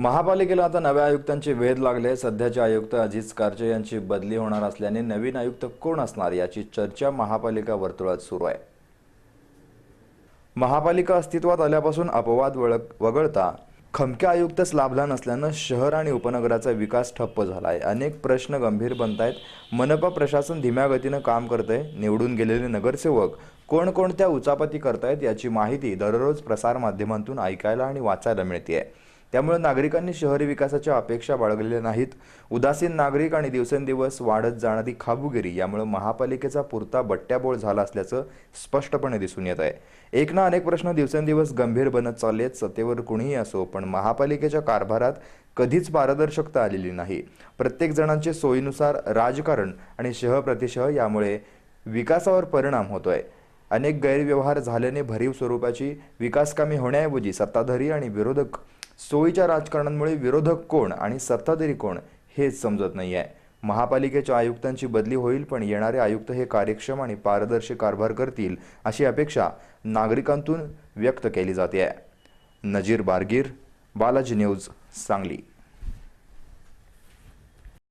महापालिकेला आता नव्या आयुक्तांचे वेध लागले। सध्याचे आयुक्त अजित कारचे यांची बदली होणार असल्याने नवीन आयुक्त कोण असणार याची चर्चा महापालिका वर्तुळात सुरू आहे। महापालिका अस्तित्वात आल्यापासून अपवाद वगळता खमक्या आयुक्तच लाभला नसल्याने शहर आणि उपनगराचा विकास ठप्प झालाय। अनेक प्रश्न गंभीर बनतायत। मनपा प्रशासन धीम्या गतीने काम करतंय। निवडून गेलेले नगरसेवक कोणकोणत्या उचापती करतायत याची माहिती दररोज प्रसार माध्यमांतून ऐकायला आणि वाचायला मिळते। त्यामुळे नागरिकांनी शहरी विकासाच्या अपेक्षा बाळगलेल्या नाहीत। उदासीन नागरिक आणि दिवसेंदिवस वाढत जाणारी खाबुगिरी यामुळे महापालिकेचा पुरता बट्ट्याबोळ झाला असल्याचं स्पष्टपणे दिसून येत आहे। एक ना अनेक प्रश्न दिवसेंदिवस गंभीर बनत चाललेत। सत्तेवर कुणीही असो, पण महापालिकेच्या कारभारात कधीच पारदर्शकता आलेली नाही। प्रत्येक जणांचे सोयीनुसार राजकारण आणि शह प्रतिशह यामुळे विकासावर परिणाम होतोय। अनेक गैरव्यवहार झाल्याने भरीव स्वरूपाची विकासकामे होण्याऐवजी सत्ताधारी आणि विरोधक सोयीच्या राजकारणामुळे विरोधक कोण आणि सत्ताधारी कोण हेच समजत नाहीये। महापालिकेच्या आयुक्तांची बदली होईल, पण येणारे आयुक्त हे कार्यक्षम आणि पारदर्शी कारभार करतील अशी अपेक्षा नागरिकांतून व्यक्त केली जाते। नजीर बारगीर, बालाजी न्यूज, सांगली।